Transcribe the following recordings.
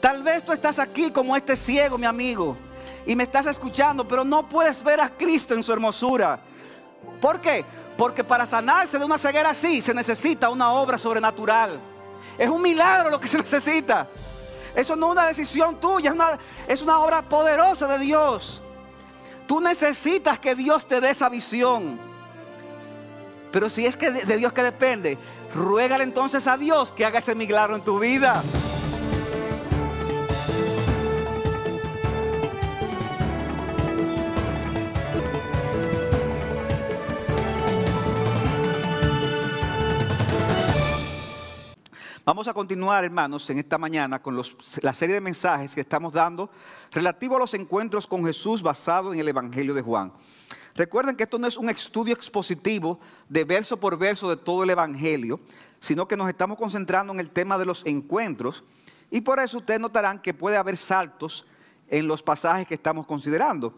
Tal vez tú estás aquí como este ciego, mi amigo, y me estás escuchando, pero no puedes ver a Cristo en su hermosura. ¿Por qué? Porque para sanarse de una ceguera así se necesita una obra sobrenatural. Es un milagro lo que se necesita. Eso no es una decisión tuya, es una obra poderosa de Dios. Tú necesitas que Dios te dé esa visión. Pero si es que de Dios que depende, ruégale entonces a Dios que haga ese milagro en tu vida. Vamos a continuar, hermanos, en esta mañana con la serie de mensajes que estamos dando relativo a los encuentros con Jesús basado en el Evangelio de Juan. Recuerden que esto no es un estudio expositivo de verso por verso de todo el Evangelio, sino que nos estamos concentrando en el tema de los encuentros, y por eso ustedes notarán que puede haber saltos en los pasajes que estamos considerando.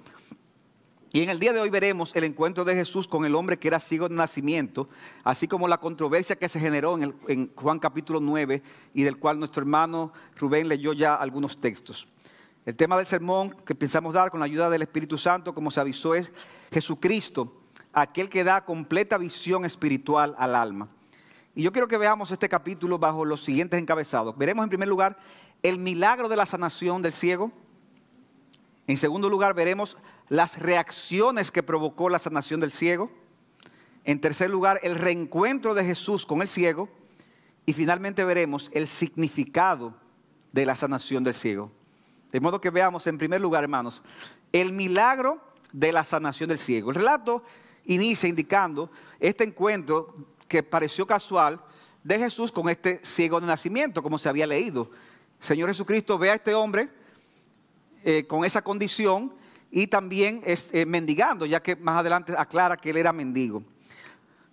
Y en el día de hoy veremos el encuentro de Jesús con el hombre que era ciego de nacimiento, así como la controversia que se generó en Juan capítulo 9 y del cual nuestro hermano Rubén leyó ya algunos textos. El tema del sermón que pensamos dar con la ayuda del Espíritu Santo, como se avisó, es Jesucristo, aquel que da completa visión espiritual al alma. Y yo quiero que veamos este capítulo bajo los siguientes encabezados. Veremos en primer lugar el milagro de la sanación del ciego. En segundo lugar veremos las reacciones que provocó la sanación del ciego. En tercer lugar, el reencuentro de Jesús con el ciego. Y finalmente veremos el significado de la sanación del ciego. De modo que veamos en primer lugar, hermanos, el milagro de la sanación del ciego. El relato inicia indicando este encuentro que pareció casual de Jesús con este ciego de nacimiento, como se había leído. El Señor Jesucristo ve a este hombre con esa condición y también mendigando, ya que más adelante aclara que él era mendigo.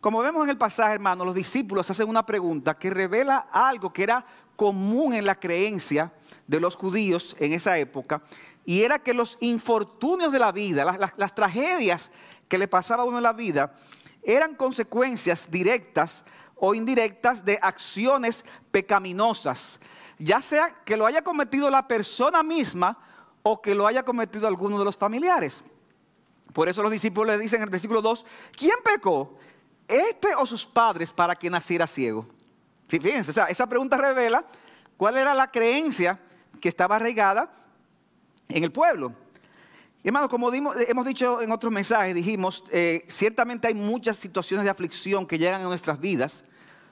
Como vemos en el pasaje, hermanos, los discípulos hacen una pregunta que revela algo que era común en la creencia de los judíos en esa época, y era que los infortunios de la vida, las tragedias que le pasaba a uno en la vida, eran consecuencias directas o indirectas de acciones pecaminosas, ya sea que lo haya cometido la persona misma o que lo haya cometido alguno de los familiares. Por eso los discípulos le dicen en el versículo 2, ¿quién pecó? ¿Este o sus padres para que naciera ciego? Fíjense, o sea, esa pregunta revela cuál era la creencia que estaba arraigada en el pueblo. Y hermanos, como hemos dicho en otros mensajes, dijimos, ciertamente hay muchas situaciones de aflicción que llegan a nuestras vidas,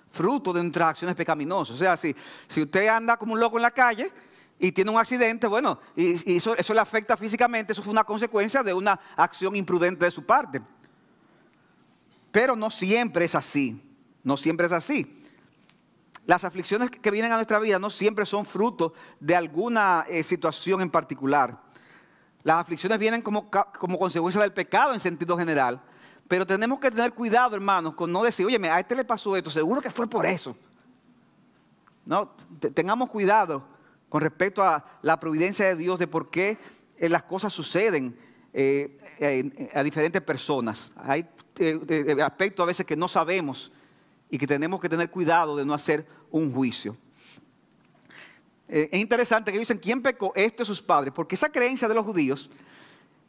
fruto de nuestras acciones pecaminosas. O sea, si usted anda como un loco en la calle y tiene un accidente, bueno, y eso le afecta físicamente, eso fue una consecuencia de una acción imprudente de su parte. Pero no siempre es así, no siempre es así. Las aflicciones que vienen a nuestra vida no siempre son fruto de alguna situación en particular. Las aflicciones vienen como consecuencia del pecado en sentido general. Pero tenemos que tener cuidado, hermanos, con no decir, oye, a este le pasó esto, seguro que fue por eso. No, tengamos cuidado con respecto a la providencia de Dios, de por qué las cosas suceden a diferentes personas. Hay aspectos a veces que no sabemos y que tenemos que tener cuidado de no hacer un juicio. Es interesante que dicen, ¿quién pecó? Este o sus padres, porque esa creencia de los judíos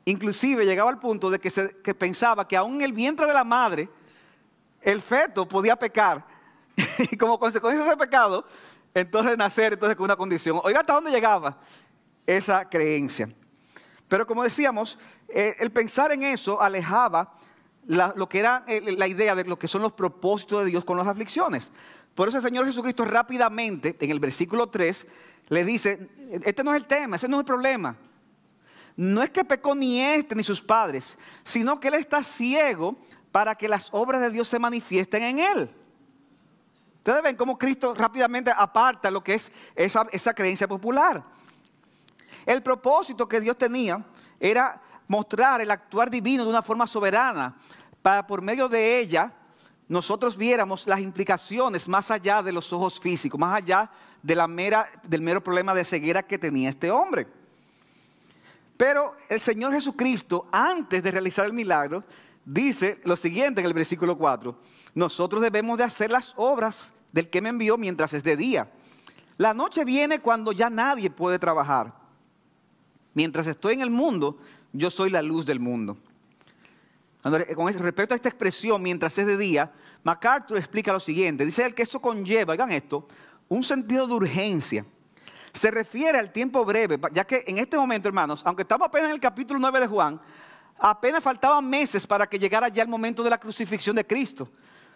inclusive llegaba al punto de que pensaba que aún en el vientre de la madre el feto podía pecar y como consecuencia de ese pecado entonces nacer con una condición. Oiga, ¿hasta dónde llegaba esa creencia? Pero como decíamos, el pensar en eso alejaba lo que era la idea de lo que son los propósitos de Dios con las aflicciones. Por eso el Señor Jesucristo rápidamente, en el versículo 3, le dice, este no es el tema, ese no es el problema. No es que pecó ni este ni sus padres, sino que él está ciego para que las obras de Dios se manifiesten en él. Ustedes ven cómo Cristo rápidamente aparta lo que es esa creencia popular. El propósito que Dios tenía era mostrar el actuar divino de una forma soberana, para por medio de ella nosotros viéramos las implicaciones más allá de los ojos físicos, más allá del mero problema de ceguera que tenía este hombre. Pero el Señor Jesucristo, antes de realizar el milagro, dice lo siguiente en el versículo 4. Nosotros debemos de hacer las obras del que me envió mientras es de día. La noche viene cuando ya nadie puede trabajar. Mientras estoy en el mundo, yo soy la luz del mundo. Con respecto a esta expresión, mientras es de día, MacArthur explica lo siguiente. Dice él que eso conlleva, oigan esto, un sentido de urgencia. Se refiere al tiempo breve, ya que en este momento, hermanos, aunque estamos apenas en el capítulo 9 de Juan, apenas faltaban meses para que llegara ya el momento de la crucifixión de Cristo.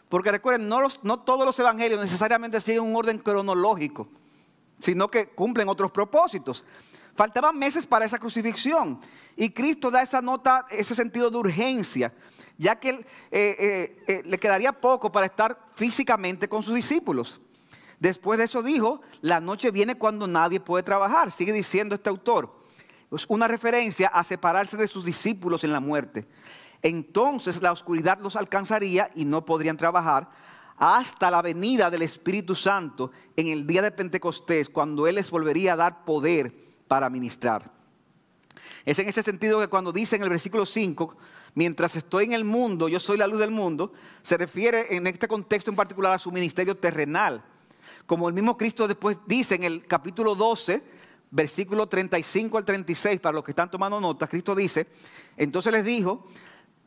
Porque recuerden, no todos los evangelios necesariamente siguen un orden cronológico, sino que cumplen otros propósitos. Faltaban meses para esa crucifixión y Cristo da esa nota, ese sentido de urgencia, ya que le quedaría poco para estar físicamente con sus discípulos. Después de eso dijo, la noche viene cuando nadie puede trabajar, sigue diciendo este autor. Es una referencia a separarse de sus discípulos en la muerte. Entonces la oscuridad los alcanzaría y no podrían trabajar hasta la venida del Espíritu Santo en el día de Pentecostés, cuando Él les volvería a dar poder para ministrar. Es en ese sentido que cuando dice en el versículo 5, mientras estoy en el mundo, yo soy la luz del mundo, se refiere en este contexto en particular a su ministerio terrenal. Como el mismo Cristo después dice en el capítulo 12, versículo 35 al 36, para los que están tomando notas, Cristo dice, entonces les dijo,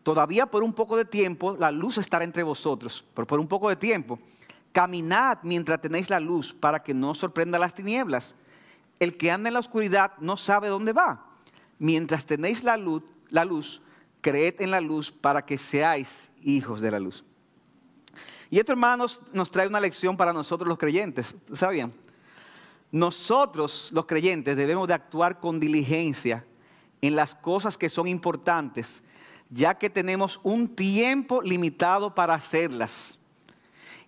todavía por un poco de tiempo la luz estará entre vosotros, pero por un poco de tiempo, caminad mientras tenéis la luz para que no os sorprenda las tinieblas. El que anda en la oscuridad no sabe dónde va. Mientras tenéis la luz, creed en la luz para que seáis hijos de la luz. Y esto, hermanos, nos trae una lección para nosotros los creyentes. ¿Sabían? Nosotros, los creyentes, debemos de actuar con diligencia en las cosas que son importantes, ya que tenemos un tiempo limitado para hacerlas.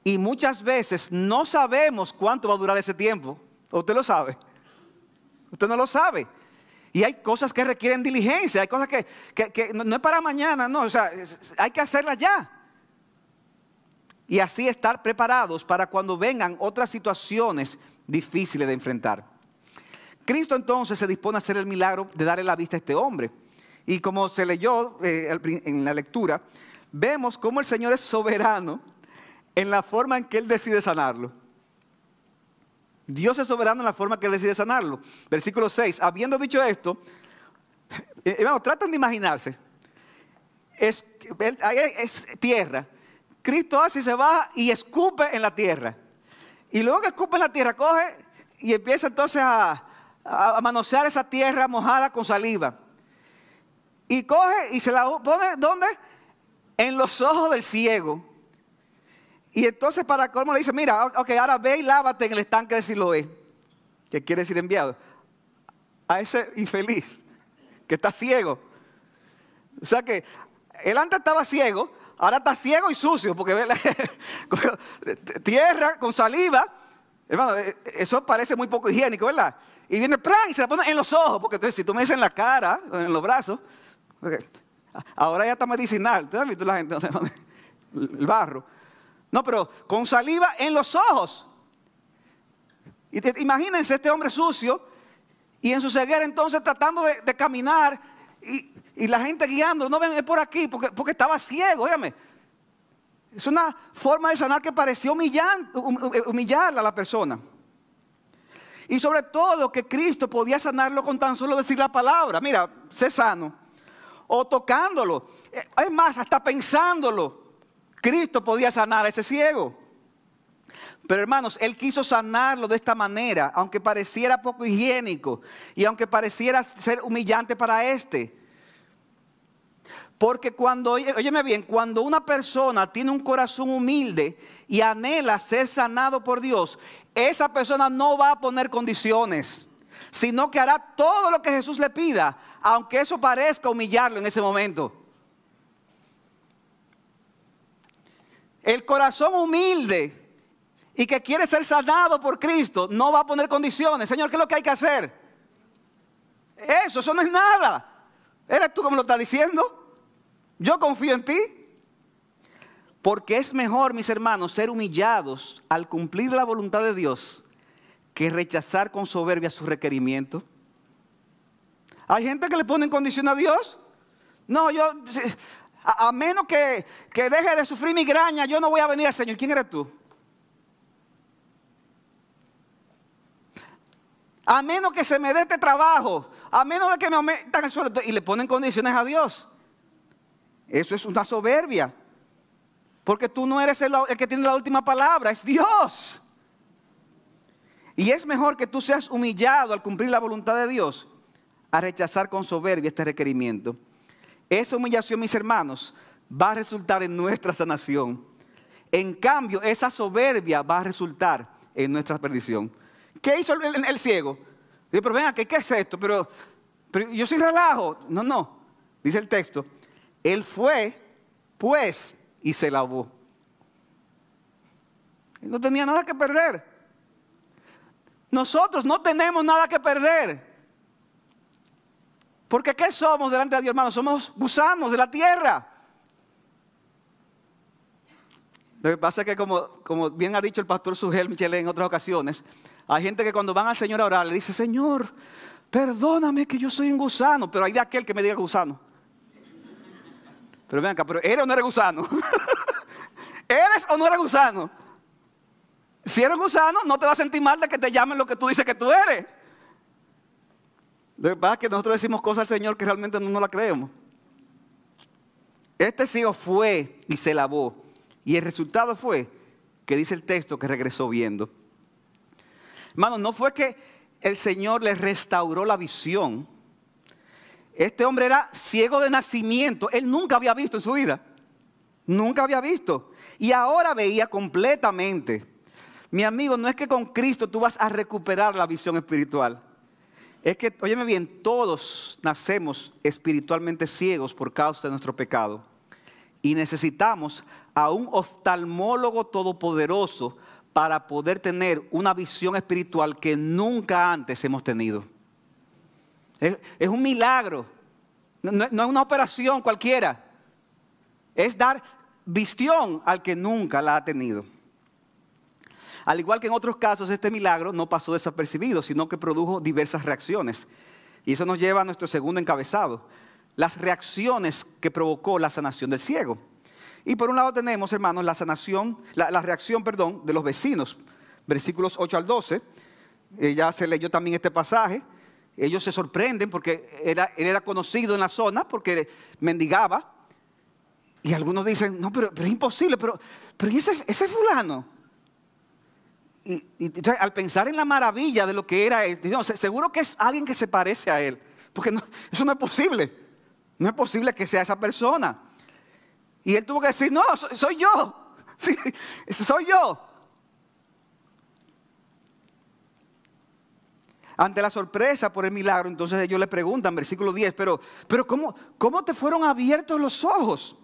Y muchas veces no sabemos cuánto va a durar ese tiempo. ¿Usted lo sabe? Usted no lo sabe. Y hay cosas que requieren diligencia, hay cosas que no es para mañana, no, o sea, hay que hacerlas ya. Y así estar preparados para cuando vengan otras situaciones difíciles de enfrentar. Cristo entonces se dispone a hacer el milagro de darle la vista a este hombre. Y como se leyó en la lectura, vemos cómo el Señor es soberano en la forma en que Él decide sanarlo. Dios es soberano en la forma que Él decide sanarlo. Versículo 6, habiendo dicho esto, hermanos, traten de imaginarse. Es tierra. Cristo hace y se baja y escupe en la tierra. Y luego que escupe en la tierra, coge y empieza entonces a manosear esa tierra mojada con saliva. Y coge y se la pone, ¿dónde? En los ojos del ciego. Y entonces para colmo le dice, mira, ok, ahora ve y lávate en el estanque de Siloé. ¿Qué quiere decir enviado? A ese infeliz que está ciego. O sea que él antes estaba ciego, ahora está ciego y sucio, porque ve tierra con saliva. Hermano, eso parece muy poco higiénico, ¿verdad? Y viene ¡pran! Y se la pone en los ojos, porque entonces, si tú me dices en la cara, en los brazos, okay, ahora ya está medicinal. ¿Tú has visto la gente? El barro. No, pero con saliva en los ojos. Y imagínense este hombre sucio y en su ceguera entonces tratando de caminar y la gente guiando. No ven, es por aquí porque estaba ciego, óyame. Es una forma de sanar que pareció humillarla a la persona. Y sobre todo que Cristo podía sanarlo con tan solo decir la palabra. Mira, sé sano. O tocándolo. Es más, hasta pensándolo. Cristo podía sanar a ese ciego. Pero hermanos, Él quiso sanarlo de esta manera, aunque pareciera poco higiénico y aunque pareciera ser humillante para este. Porque óyeme bien, cuando una persona tiene un corazón humilde y anhela ser sanado por Dios, esa persona no va a poner condiciones, sino que hará todo lo que Jesús le pida, aunque eso parezca humillarlo en ese momento. El corazón humilde y que quiere ser sanado por Cristo no va a poner condiciones. Señor, ¿qué es lo que hay que hacer? Eso no es nada. ¿Eres tú como lo estás diciendo? Yo confío en ti. Porque es mejor, mis hermanos, ser humillados al cumplir la voluntad de Dios que rechazar con soberbia sus requerimientos. Hay gente que le pone en condición a Dios. No, a menos que deje de sufrir migraña, yo no voy a venir al Señor. ¿Quién eres tú? A menos que se me dé este trabajo, a menos de que me aumentan el sueldo. Y le ponen condiciones a Dios. Eso es una soberbia. Porque tú no eres el que tiene la última palabra, es Dios. Y es mejor que tú seas humillado al cumplir la voluntad de Dios a rechazar con soberbia este requerimiento. Esa humillación, mis hermanos, va a resultar en nuestra sanación. En cambio, esa soberbia va a resultar en nuestra perdición. ¿Qué hizo el ciego? Dice, pero venga, ¿qué es esto? Pero yo soy relajo. No. Dice el texto, él fue, pues, y se lavó. Él no tenía nada que perder. Nosotros no tenemos nada que perder. Porque ¿qué somos delante de Dios, hermanos? Somos gusanos de la tierra. Lo que pasa es que como bien ha dicho el pastor Sugel Michelet en otras ocasiones, hay gente que cuando van al Señor a orar le dice, Señor, perdóname que yo soy un gusano. Pero hay de aquel que me diga gusano. Pero ven acá, pero ¿eres o no eres gusano? ¿Eres o no eres gusano? Si eres gusano, no te vas a sentir mal de que te llamen lo que tú dices que tú eres. Lo que pasa es que nosotros decimos cosas al Señor que realmente no la creemos. Este ciego fue y se lavó. Y el resultado fue que dice el texto que regresó viendo. Hermano, no fue que el Señor le restauró la visión. Este hombre era ciego de nacimiento. Él nunca había visto en su vida. Nunca había visto. Y ahora veía completamente. Mi amigo, no es que con Cristo tú vas a recuperar la visión espiritual. Es que, óyeme bien, todos nacemos espiritualmente ciegos por causa de nuestro pecado. Y necesitamos a un oftalmólogo todopoderoso para poder tener una visión espiritual que nunca antes hemos tenido. Es un milagro, no es una operación cualquiera. Es dar visión al que nunca la ha tenido. Al igual que en otros casos, este milagro no pasó desapercibido, sino que produjo diversas reacciones. Y eso nos lleva a nuestro segundo encabezado. Las reacciones que provocó la sanación del ciego. Y por un lado tenemos, hermanos, la reacción de los vecinos. Versículos 8 al 12. Ya se leyó también este pasaje. Ellos se sorprenden porque él era conocido en la zona porque mendigaba. Y algunos dicen, no, pero es imposible, pero ¿y ese fulano? Y al pensar en la maravilla de lo que era él, no, seguro que es alguien que se parece a él. Porque eso no es posible. No es posible que sea esa persona. Y él tuvo que decir, no, soy yo. Sí, soy yo. Ante la sorpresa por el milagro, entonces ellos le preguntan, versículo 10, pero ¿cómo te fueron abiertos los ojos?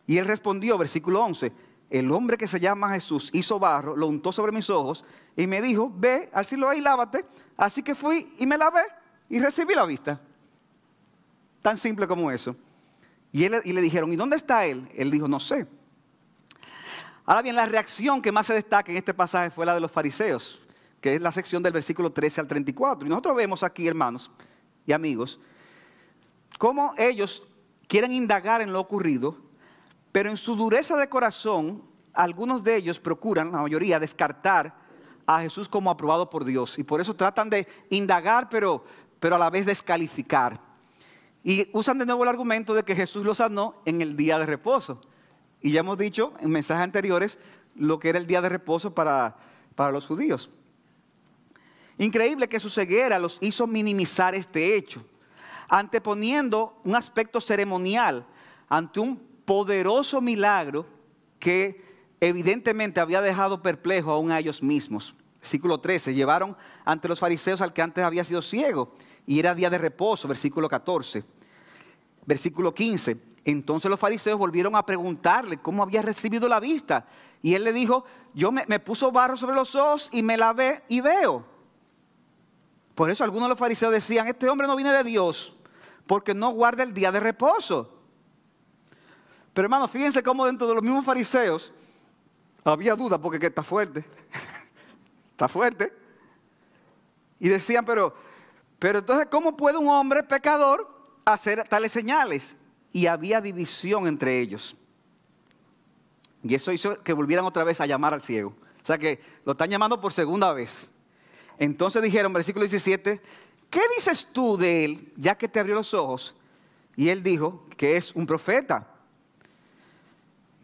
Y él respondió, versículo 11, el hombre que se llama Jesús hizo barro, lo untó sobre mis ojos y me dijo, ve al Siloé y lávate. Así que fui y me lavé y recibí la vista. Tan simple como eso. Y le dijeron, ¿y dónde está él? Él dijo, no sé. Ahora bien, la reacción que más se destaca en este pasaje fue la de los fariseos, que es la sección del versículo 13 al 34. Y nosotros vemos aquí, hermanos y amigos, cómo ellos quieren indagar en lo ocurrido, pero en su dureza de corazón, algunos de ellos procuran, la mayoría, descartar a Jesús como aprobado por Dios. Y por eso tratan de indagar, pero a la vez descalificar. Y usan de nuevo el argumento de que Jesús los sanó en el día de reposo. Y ya hemos dicho en mensajes anteriores lo que era el día de reposo para los judíos. Increíble que su ceguera los hizo minimizar este hecho, anteponiendo un aspecto ceremonial ante un poderoso milagro que evidentemente había dejado perplejo aún a ellos mismos. Versículo 13, llevaron ante los fariseos al que antes había sido ciego y era día de reposo, versículo 14. Versículo 15, entonces los fariseos volvieron a preguntarle cómo había recibido la vista. Y él le dijo, yo me puso barro sobre los ojos y me lavé y veo. Por eso algunos de los fariseos decían, este hombre no viene de Dios porque no guarda el día de reposo. Pero hermanos, fíjense cómo dentro de los mismos fariseos había duda porque está fuerte. Está fuerte. Y decían, pero entonces, ¿cómo puede un hombre pecador hacer tales señales? Y había división entre ellos. Y eso hizo que volvieran otra vez a llamar al ciego. O sea que lo están llamando por segunda vez. Entonces dijeron, versículo 17, ¿qué dices tú de él, ya que te abrió los ojos? Y él dijo que es un profeta.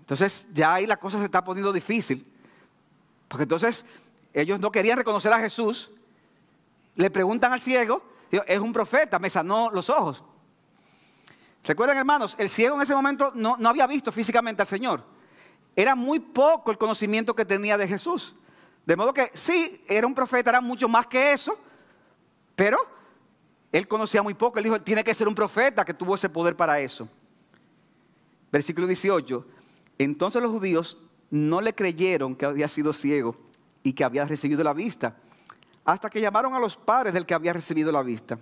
Entonces ya ahí la cosa se está poniendo difícil. Porque entonces ellos no querían reconocer a Jesús. Le preguntan al ciego, es un profeta, me sanó los ojos. Recuerden, hermanos, el ciego en ese momento no había visto físicamente al Señor. Era muy poco el conocimiento que tenía de Jesús. De modo que sí, era un profeta, era mucho más que eso, pero él conocía muy poco. Él dijo, tiene que ser un profeta que tuvo ese poder para eso. Versículo 18. Entonces los judíos no le creyeron que había sido ciego y que había recibido la vista, hasta que llamaron a los padres del que había recibido la vista.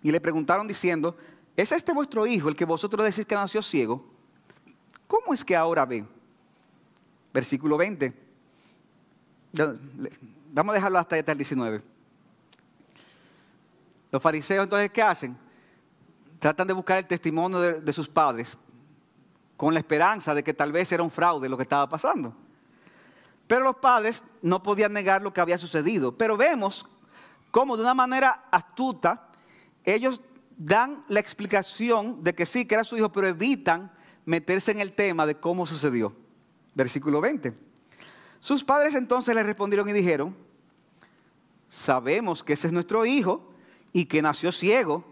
Y le preguntaron diciendo, ¿es este vuestro hijo el que vosotros decís que nació ciego? ¿Cómo es que ahora ve? Versículo 20. Vamos a dejarlo hasta el 19. Los fariseos entonces, ¿qué hacen? Tratan de buscar el testimonio de sus padres, con la esperanza de que tal vez era un fraude lo que estaba pasando. Pero los padres no podían negar lo que había sucedido. Pero vemos cómo de una manera astuta ellos dan la explicación de que sí, que era su hijo, pero evitan meterse en el tema de cómo sucedió. Versículo 20. Sus padres entonces le respondieron y dijeron, sabemos que ese es nuestro hijo y que nació ciego,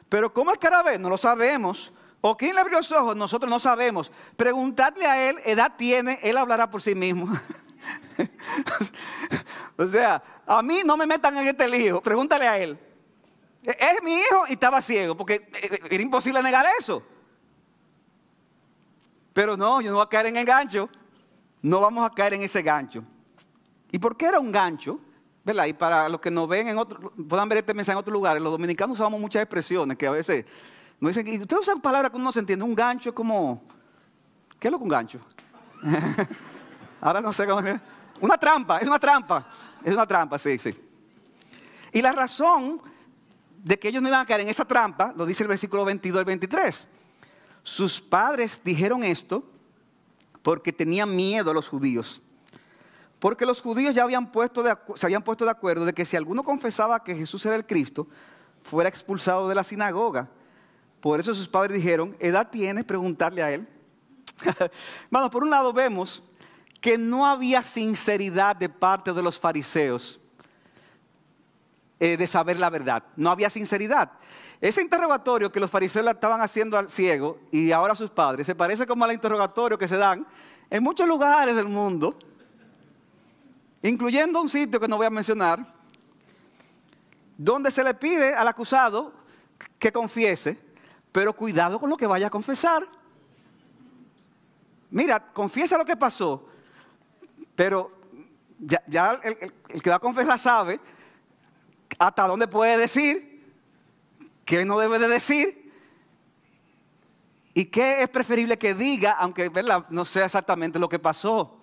pero ¿cómo es que ahora ve? No lo sabemos. ¿O quién le abrió los ojos? Nosotros no sabemos. Preguntadle a él, edad tiene, él hablará por sí mismo. O sea, a mí no me metan en este lío, pregúntale a él. Es mi hijo y estaba ciego, porque era imposible negar eso. Pero no, yo no voy a caer en engancho. No vamos a caer en ese gancho. ¿Y por qué era un gancho? ¿Verdad? Y para los que nos ven en otro, puedan ver este mensaje en otros lugares, los dominicanos usamos muchas expresiones que a veces nos dicen, y ustedes usan palabras que uno no se entiende. Un gancho es como, ¿qué es lo que un gancho? Ahora no sé cómo es. Una trampa, es una trampa. Es una trampa, sí, sí. Y la razón de que ellos no iban a caer en esa trampa, lo dice el versículo 22 al 23. Sus padres dijeron esto porque tenían miedo a los judíos. Porque los judíos ya se habían puesto de acuerdo de que si alguno confesaba que Jesús era el Cristo, fuera expulsado de la sinagoga. Por eso sus padres dijeron, ¿edad tiene? Preguntarle a él. Bueno, por un lado vemos que no había sinceridad de parte de los fariseos de saber la verdad. No había sinceridad. Ese interrogatorio que los fariseos le estaban haciendo al ciego y ahora a sus padres, se parece como al interrogatorio que se dan en muchos lugares del mundo, incluyendo un sitio que no voy a mencionar, donde se le pide al acusado que confiese, pero cuidado con lo que vaya a confesar. Mira, confiesa lo que pasó, pero ya el que va a confesar sabe hasta dónde puede decir, qué no debe de decir, y qué es preferible que diga, aunque ¿verdad? No sea exactamente lo que pasó.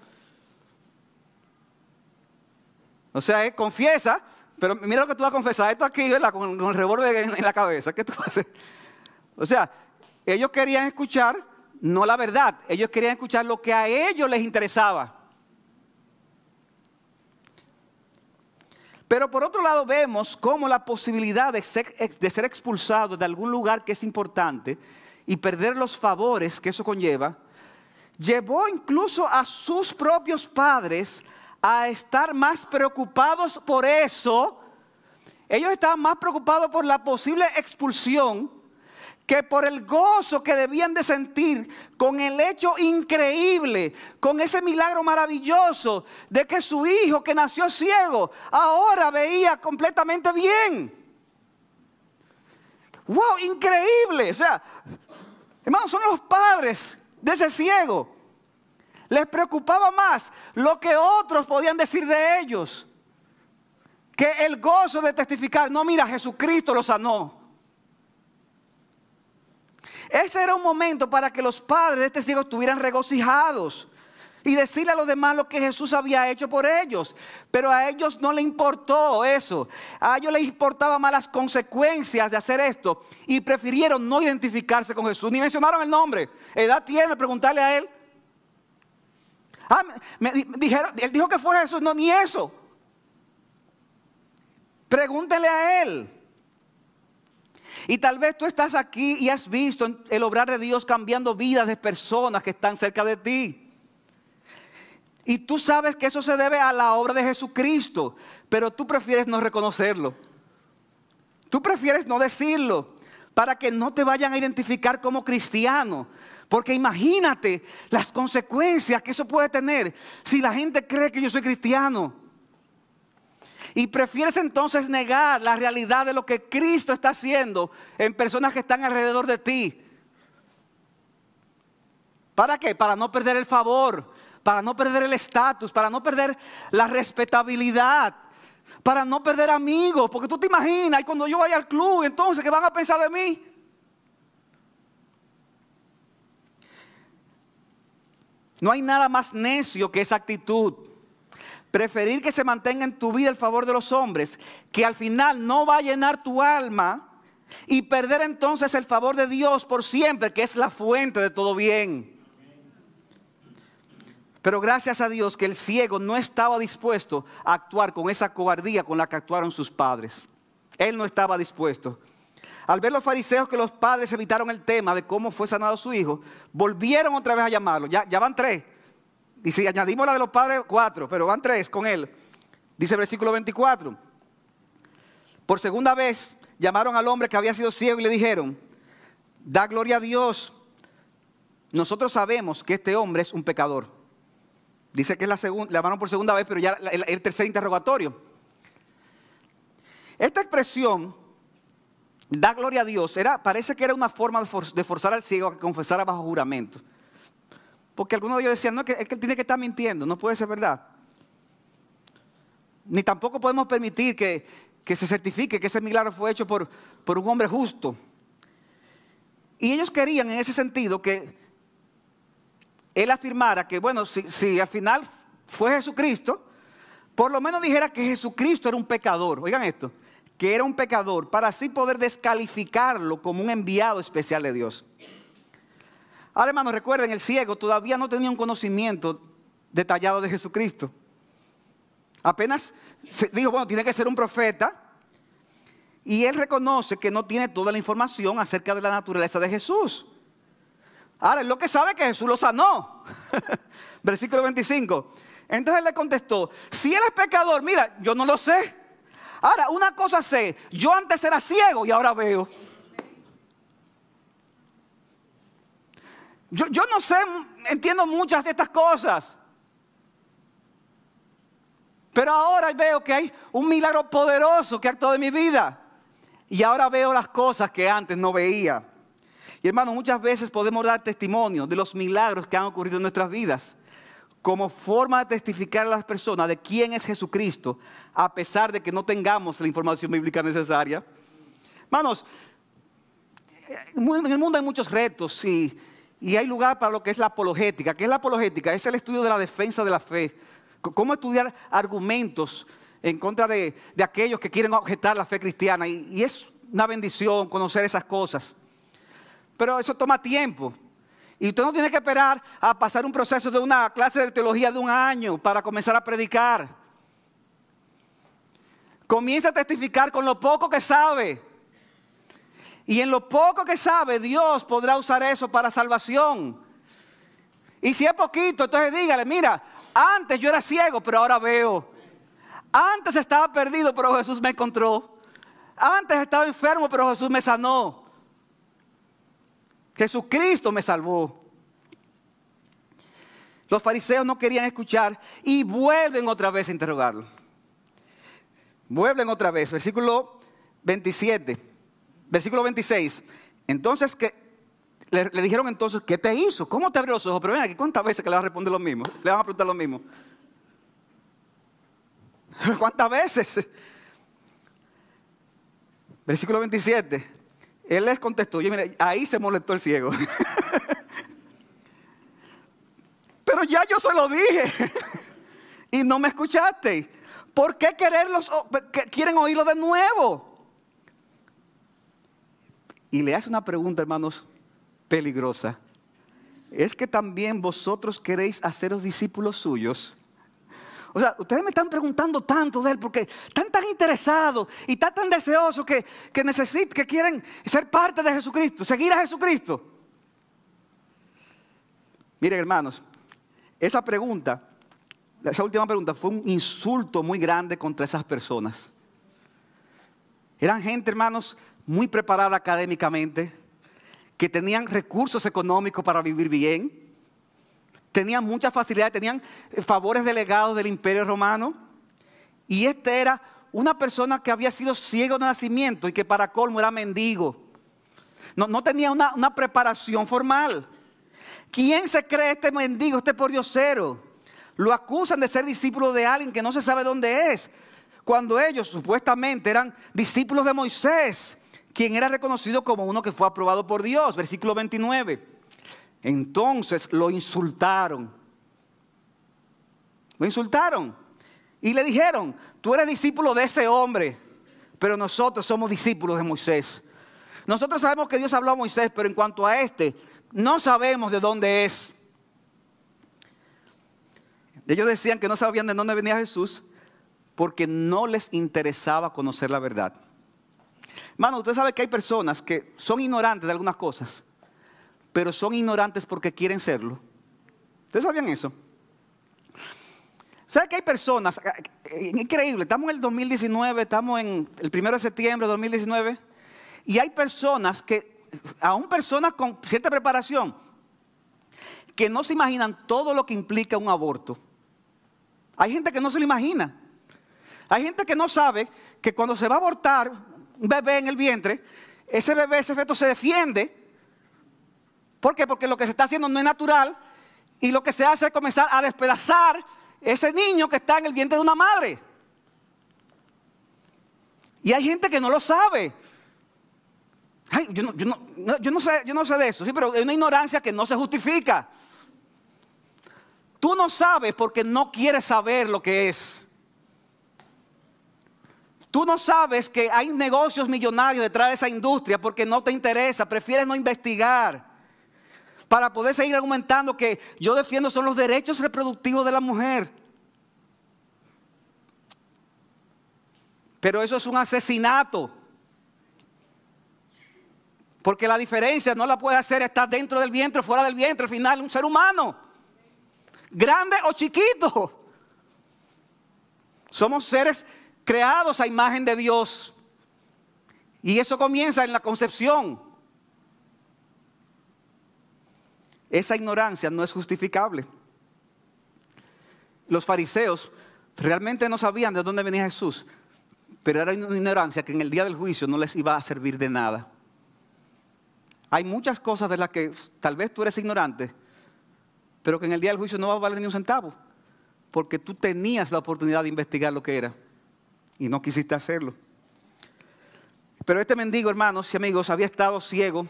O sea, confiesa, pero mira lo que tú vas a confesar. Esto aquí, ¿verdad? Con el revólver en la cabeza. ¿Qué tú vas a hacer? O sea, ellos querían escuchar, no la verdad. Ellos querían escuchar lo que a ellos les interesaba. Pero por otro lado vemos cómo la posibilidad de ser expulsado de algún lugar que es importante y perder los favores que eso conlleva, llevó incluso a sus propios padres a estar más preocupados por eso. Ellos estaban más preocupados por la posible expulsión que por el gozo que debían de sentir con el hecho increíble, con ese milagro maravilloso de que su hijo que nació ciego ahora veía completamente bien. ¡Wow! Increíble. O sea, hermanos, son los padres de ese ciego. Les preocupaba más lo que otros podían decir de ellos que el gozo de testificar. No, mira, Jesucristo lo sanó. Ese era un momento para que los padres de este ciego estuvieran regocijados y decirle a los demás lo que Jesús había hecho por ellos. Pero a ellos no les importó eso. A ellos les importaban más las consecuencias de hacer esto y prefirieron no identificarse con Jesús. Ni mencionaron el nombre. ¿Edad tiene? Preguntarle a él. Él dijo que fue Jesús. No, ni eso. Pregúntele a Él. Y tal vez tú estás aquí y has visto el obrar de Dios cambiando vidas de personas que están cerca de ti. Y tú sabes que eso se debe a la obra de Jesucristo, pero tú prefieres no reconocerlo. Tú prefieres no decirlo para que no te vayan a identificar como cristiano. Porque imagínate las consecuencias que eso puede tener si la gente cree que yo soy cristiano. Y prefieres entonces negar la realidad de lo que Cristo está haciendo en personas que están alrededor de ti. ¿Para qué? Para no perder el favor, para no perder el estatus, para no perder la respetabilidad, para no perder amigos. Porque tú te imaginas, y cuando yo vaya al club, entonces, ¿qué van a pensar de mí? No hay nada más necio que esa actitud. Preferir que se mantenga en tu vida el favor de los hombres, que al final no va a llenar tu alma, y perder entonces el favor de Dios por siempre, que es la fuente de todo bien. Pero gracias a Dios que el ciego no estaba dispuesto a actuar con esa cobardía con la que actuaron sus padres. Él no estaba dispuesto. Al ver los fariseos que los padres evitaron el tema de cómo fue sanado su hijo, volvieron otra vez a llamarlo. Ya van 3. Y si añadimos la de los padres, 4, pero van 3 con él. Dice el versículo 24. Por segunda vez llamaron al hombre que había sido ciego y le dijeron: da gloria a Dios. Nosotros sabemos que este hombre es un pecador. Dice que es le llamaron por segunda vez, pero ya el tercer interrogatorio. Esta expresión, da gloria a Dios, parece que era una forma de forzar al ciego a que confesara bajo juramento. Porque algunos de ellos decían, no, es que él tiene que estar mintiendo, no puede ser verdad. Ni tampoco podemos permitir que se certifique que ese milagro fue hecho por un hombre justo. Y ellos querían en ese sentido que él afirmara que, bueno, si al final fue Jesucristo, por lo menos dijera que Jesucristo era un pecador. Oigan esto, que era un pecador, para así poder descalificarlo como un enviado especial de Dios. Ahora, hermanos, recuerden, el ciego todavía no tenía un conocimiento detallado de Jesucristo. Apenas dijo, bueno, tiene que ser un profeta. Y él reconoce que no tiene toda la información acerca de la naturaleza de Jesús. Ahora, él lo que sabe es que Jesús lo sanó. Versículo 25. Entonces él le contestó, si él es pecador, mira, yo no lo sé. Ahora, una cosa sé, yo antes era ciego y ahora veo. Yo no sé, entiendo muchas de estas cosas. Pero ahora veo que hay un milagro poderoso que actuó en mi vida. Y ahora veo las cosas que antes no veía. Y hermano, muchas veces podemos dar testimonio de los milagros que han ocurrido en nuestras vidas, como forma de testificar a las personas de quién es Jesucristo, a pesar de que no tengamos la información bíblica necesaria. Hermanos, en el mundo hay muchos retos y hay lugar para lo que es la apologética. ¿Qué es la apologética? Es el estudio de la defensa de la fe. Cómo estudiar argumentos en contra de aquellos que quieren objetar la fe cristiana. Y es una bendición conocer esas cosas. Pero eso toma tiempo. Y usted no tiene que esperar a pasar un proceso de una clase de teología de 1 año para comenzar a predicar. Comienza a testificar con lo poco que sabe. Y en lo poco que sabe, Dios podrá usar eso para salvación. Y si es poquito, entonces dígale, mira, antes yo era ciego, pero ahora veo. Antes estaba perdido, pero Jesús me encontró. Antes estaba enfermo, pero Jesús me sanó. Jesucristo me salvó. Los fariseos no querían escuchar y vuelven otra vez a interrogarlo. Vuelven otra vez, versículo 27. Versículo 26. Entonces, le dijeron entonces, ¿qué te hizo? ¿Cómo te abrió los ojos? Pero ven aquí, ¿cuántas veces que le van a responder lo mismo? Le van a preguntar lo mismo. ¿Cuántas veces? Versículo 27. Él les contestó, oye, mira, ahí se molestó el ciego. Pero ya yo se lo dije. Y no me escuchaste. ¿Por qué quieren oírlo de nuevo? Y le hace una pregunta, hermanos, peligrosa. ¿Es que también vosotros queréis haceros discípulos suyos? O sea, ustedes me están preguntando tanto de él porque están tan interesados y están tan deseosos que quieren ser parte de Jesucristo, seguir a Jesucristo. Miren, hermanos, esa última pregunta fue un insulto muy grande contra esas personas. Eran gente, hermanos, muy preparada académicamente, que tenían recursos económicos para vivir bien, tenían muchas facilidades, tenían favores delegados del Imperio Romano. Y este era una persona que había sido ciego de nacimiento y que para colmo era mendigo. No tenía una preparación formal. ¿Quién se cree este mendigo, este pordiosero? Lo acusan de ser discípulo de alguien que no se sabe dónde es, cuando ellos supuestamente eran discípulos de Moisés, quien era reconocido como uno que fue aprobado por Dios. Versículo 29. Entonces lo insultaron. Lo insultaron. Y le dijeron, tú eres discípulo de ese hombre, pero nosotros somos discípulos de Moisés. Nosotros sabemos que Dios habló a Moisés, pero en cuanto a este, no sabemos de dónde es. Ellos decían que no sabían de dónde venía Jesús porque no les interesaba conocer la verdad. Hermano, usted sabe que hay personas que son ignorantes de algunas cosas, pero son ignorantes porque quieren serlo. ¿Ustedes sabían eso? ¿Sabe que hay personas, increíble, estamos en el 2019, estamos en el 1 de septiembre de 2019, y hay personas que, aún personas con cierta preparación, que no se imaginan todo lo que implica un aborto. Hay gente que no se lo imagina. Hay gente que no sabe que cuando se va a abortar un bebé en el vientre, ese bebé, ese feto se defiende. ¿Por qué? Porque lo que se está haciendo no es natural y lo que se hace es comenzar a despedazar ese niño que está en el vientre de una madre. Y hay gente que no lo sabe. Ay, yo no sé de eso, sí, pero es una ignorancia que no se justifica. Tú no sabes porque no quieres saber lo que es. Tú no sabes que hay negocios millonarios detrás de esa industria porque no te interesa, prefieres no investigar. Para poder seguir argumentando que yo defiendo son los derechos reproductivos de la mujer. Pero eso es un asesinato. Porque la diferencia no la puede hacer estar dentro del vientre o fuera del vientre. Al final, un ser humano, grande o chiquito. Somos seres creados a imagen de Dios. Y eso comienza en la concepción. Esa ignorancia no es justificable. Los fariseos realmente no sabían de dónde venía Jesús, pero era una ignorancia que en el día del juicio no les iba a servir de nada. Hay muchas cosas de las que tal vez tú eres ignorante, pero que en el día del juicio no va a valer ni un centavo, porque tú tenías la oportunidad de investigar lo que era y no quisiste hacerlo. Pero este mendigo, hermanos y amigos, había estado ciego.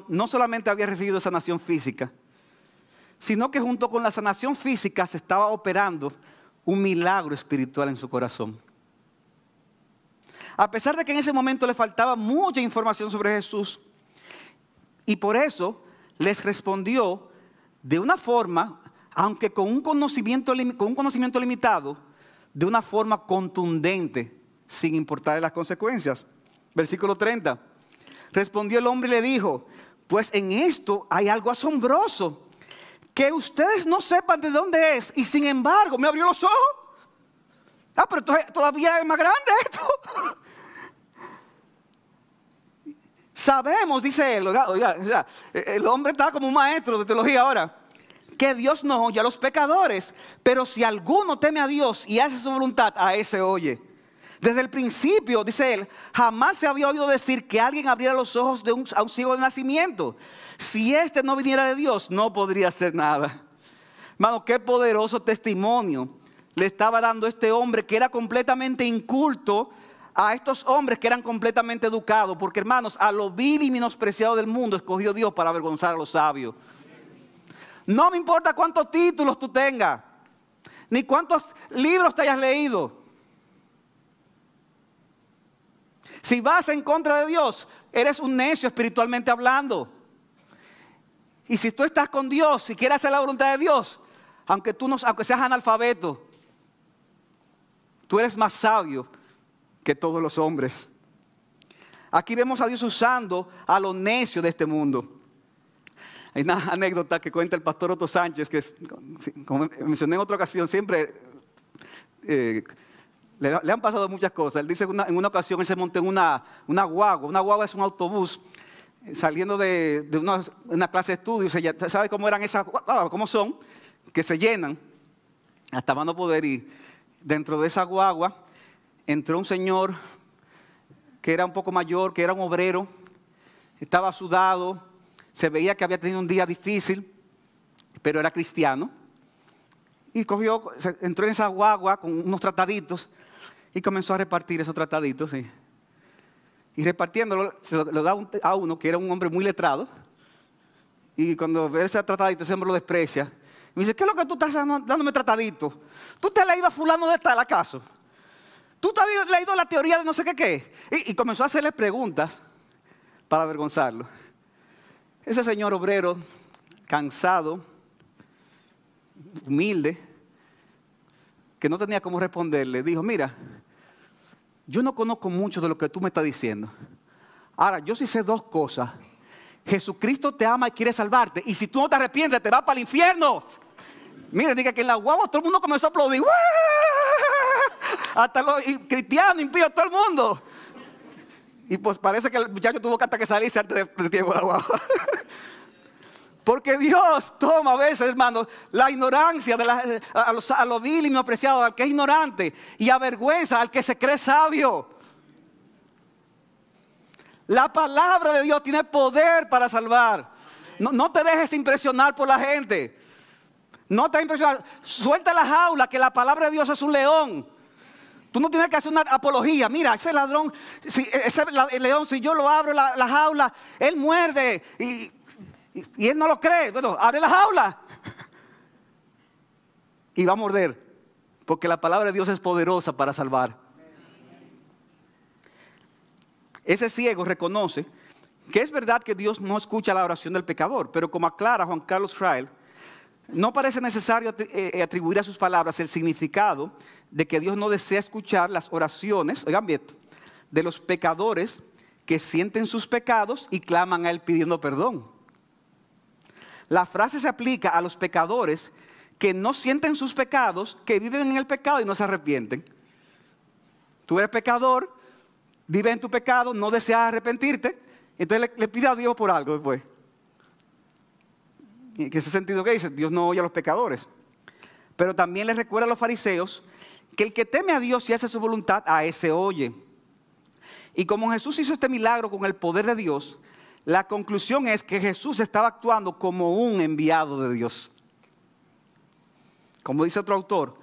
No solamente había recibido sanación física, sino que junto con la sanación física se estaba operando un milagro espiritual en su corazón. A pesar de que en ese momento le faltaba mucha información sobre Jesús, y por eso les respondió de una forma, aunque con un conocimiento limitado, de una forma contundente, sin importar las consecuencias. Versículo 30. Respondió el hombre y le dijo, pues en esto hay algo asombroso, que ustedes no sepan de dónde es, y sin embargo me abrió los ojos. Pero todavía es más grande esto. Sabemos, dice él, oiga, el hombre está como un maestro de teología ahora, que Dios no oye a los pecadores, pero si alguno teme a Dios y hace su voluntad, a ese oye. Desde el principio, dice él, jamás se había oído decir que alguien abriera los ojos a un ciego de nacimiento. Si éste no viniera de Dios, no podría hacer nada. Hermano, qué poderoso testimonio le estaba dando este hombre que era completamente inculto a estos hombres que eran completamente educados. Porque, hermanos, a lo vil y menospreciado del mundo escogió Dios para avergonzar a los sabios. No me importa cuántos títulos tú tengas, ni cuántos libros te hayas leído. Si vas en contra de Dios, eres un necio espiritualmente hablando. Y si tú estás con Dios y quieres hacer la voluntad de Dios, aunque seas analfabeto, tú eres más sabio que todos los hombres. Aquí vemos a Dios usando a los necios de este mundo. Hay una anécdota que cuenta el pastor Otto Sánchez, que como mencioné en otra ocasión, siempre le han pasado muchas cosas. Él dice que en una ocasión él se montó en una guagua. Una guagua es un autobús saliendo de una clase de estudios. ¿Sabe cómo eran esas guaguas? ¿Cómo son? Que se llenan hasta más no poder ir. Dentro de esa guagua entró un señor que era un poco mayor, que era un obrero, estaba sudado, se veía que había tenido un día difícil, pero era cristiano. Y entró en esa guagua con unos trataditos y comenzó a repartir esos trataditos. ¿Sí? Y repartiéndolo, se lo da a uno que era un hombre muy letrado. Y cuando ve ese tratadito, ese hombre lo desprecia. Me dice, ¿qué es lo que tú estás dándome tratadito? ¿Tú te has leído a fulano de tal acaso? ¿Tú te has leído la teoría de no sé qué? Y comenzó a hacerle preguntas para avergonzarlo. Ese señor obrero, cansado, humilde, que no tenía cómo responderle, dijo, mira, yo no conozco mucho de lo que tú me estás diciendo. Ahora, yo sí sé dos cosas. Jesucristo te ama y quiere salvarte. Y si tú no te arrepientes, te vas para el infierno. Mira, diga que en la guagua todo el mundo comenzó a aplaudir. ¡Wah! Hasta los cristianos, impíos, todo el mundo. Y pues parece que el muchacho tuvo que hasta que salirse antes de tiempo de la guagua. Porque Dios toma a veces, hermanos, la ignorancia a lo vil y menospreciado, al que es ignorante, y avergüenza al que se cree sabio. La palabra de Dios tiene poder para salvar. No te dejes impresionar por la gente. No te impresionar. Suelta la jaula, que la palabra de Dios es un león. Tú no tienes que hacer una apología. Mira, ese ladrón, el león, si yo lo abro la jaula, él muerde y él no lo cree. Bueno, abre la jaula y va a morder, porque la palabra de Dios es poderosa para salvar. Ese ciego reconoce que es verdad que Dios no escucha la oración del pecador, pero como aclara Juan Carlos Fraile, no parece necesario atribuir a sus palabras el significado de que Dios no desea escuchar las oraciones, oigan bien, de los pecadores que sienten sus pecados y claman a Él pidiendo perdón. La frase se aplica a los pecadores que no sienten sus pecados, que viven en el pecado y no se arrepienten. Tú eres pecador, vives en tu pecado, no deseas arrepentirte, entonces le pides a Dios por algo después. ¿En ese sentido qué dice? Dios no oye a los pecadores. Pero también les recuerda a los fariseos que el que teme a Dios y hace su voluntad, a ese oye. Y como Jesús hizo este milagro con el poder de Dios, la conclusión es que Jesús estaba actuando como un enviado de Dios. Como dice otro autor,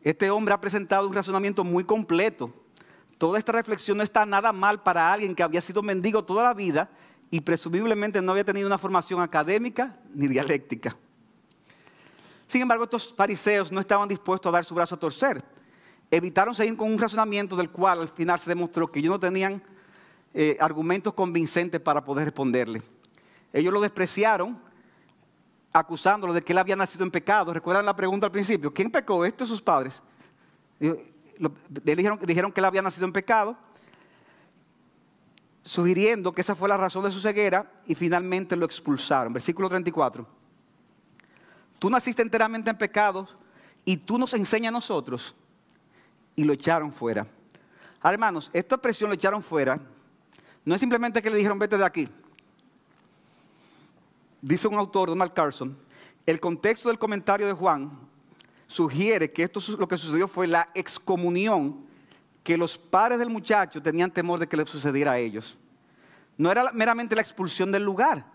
este hombre ha presentado un razonamiento muy completo. Toda esta reflexión no está nada mal para alguien que había sido mendigo toda la vida y presumiblemente no había tenido una formación académica ni dialéctica. Sin embargo, estos fariseos no estaban dispuestos a dar su brazo a torcer. Evitaron seguir con un razonamiento del cual al final se demostró que ellos no tenían argumentos convincentes para poder responderle. Ellos lo despreciaron, acusándolo de que él había nacido en pecado. ¿Recuerdan la pregunta al principio? ¿Quién pecó? ¿Estos sus padres? Dijeron que él había nacido en pecado, sugiriendo que esa fue la razón de su ceguera, y finalmente lo expulsaron. Versículo 34. Tú naciste enteramente en pecado y tú nos enseñas a nosotros, y lo echaron fuera. Ahora, hermanos, esta expresión, lo echaron fuera, no es simplemente que le dijeron vete de aquí. Dice un autor, Donald Carson, el contexto del comentario de Juan sugiere que lo que sucedió fue la excomunión que los padres del muchacho tenían temor de que le sucediera a ellos. No era meramente la expulsión del lugar.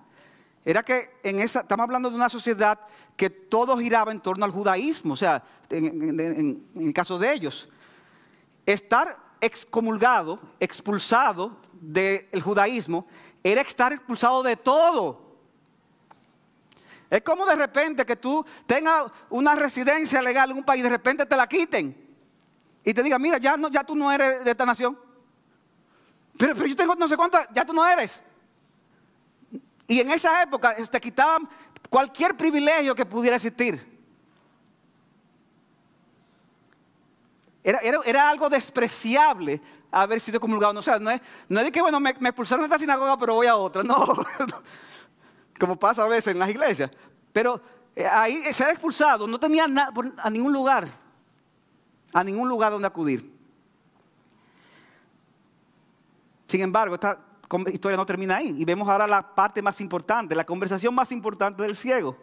Era que estamos hablando de una sociedad que todo giraba en torno al judaísmo, o sea, en el caso de ellos. Estar excomulgado, expulsado del judaísmo, era estar expulsado de todo. Es como de repente que tú tengas una residencia legal en un país y de repente te la quiten y te digan, mira, ya tú no eres de esta nación. Pero yo tengo no sé cuánto, ya tú no eres. Y en esa época te quitaban cualquier privilegio que pudiera existir. Era algo despreciable haber sido comulgado. O sea, no es de que, bueno, me expulsaron de esta sinagoga, pero voy a otra. No, como pasa a veces en las iglesias. Pero ahí ser expulsado no tenía a ningún lugar donde acudir. Sin embargo, esta historia no termina ahí. Y vemos ahora la parte más importante, la conversación más importante del ciego.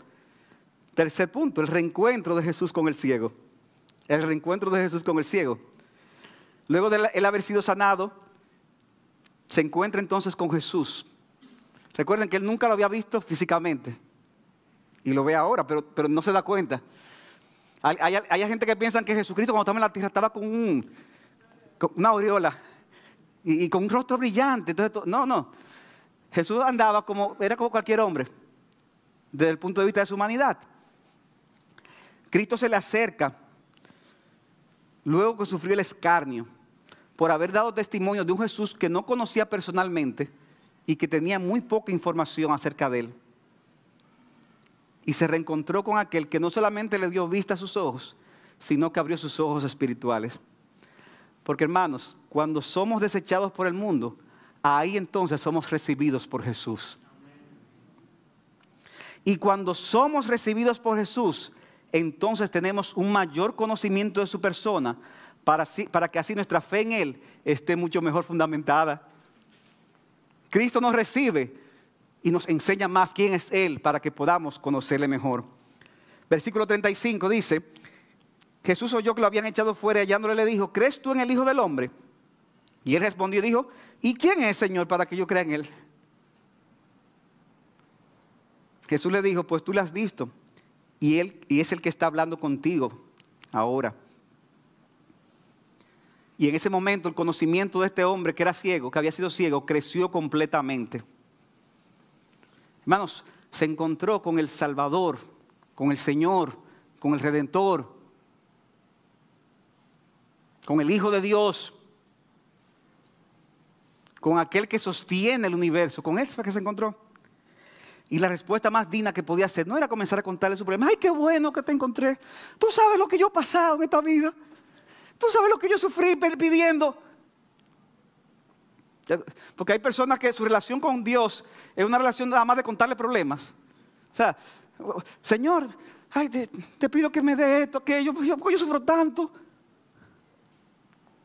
Tercer punto, el reencuentro de Jesús con el ciego. El reencuentro de Jesús con el ciego. Luego de él haber sido sanado, se encuentra entonces con Jesús. Recuerden que él nunca lo había visto físicamente. Y lo ve ahora, pero no se da cuenta. Hay gente que piensa que Jesucristo cuando estaba en la tierra estaba con una aureola y con un rostro brillante. Entonces, no. Jesús andaba era como cualquier hombre, desde el punto de vista de su humanidad. Cristo se le acerca, luego que sufrió el escarnio, por haber dado testimonio de un Jesús que no conocía personalmente y que tenía muy poca información acerca de él. Y se reencontró con aquel que no solamente le dio vista a sus ojos, sino que abrió sus ojos espirituales. Porque, hermanos, cuando somos desechados por el mundo, ahí entonces somos recibidos por Jesús. Y cuando somos recibidos por Jesús, entonces tenemos un mayor conocimiento de su persona para que así nuestra fe en Él esté mucho mejor fundamentada. Cristo nos recibe y nos enseña más quién es Él para que podamos conocerle mejor. Versículo 35 dice, Jesús oyó que lo habían echado fuera y hallándole le dijo, ¿crees tú en el Hijo del Hombre? Y él respondió y dijo, ¿y quién es, Señor, para que yo crea en Él? Jesús le dijo, pues tú lo has visto y es el que está hablando contigo ahora. Y en ese momento el conocimiento de este hombre que era ciego, que había sido ciego, creció completamente. Hermanos, se encontró con el Salvador, con el Señor, con el Redentor, con el Hijo de Dios, con aquel que sostiene el universo. Con él fue que se encontró. Y la respuesta más digna que podía hacer no era comenzar a contarle su problema. ¡Ay, qué bueno que te encontré! Tú sabes lo que yo he pasado en esta vida. Tú sabes lo que yo sufrí pidiendo. Porque hay personas que su relación con Dios es una relación nada más de contarle problemas. O sea, Señor, ay, te pido que me dé esto, aquello, porque yo sufro tanto.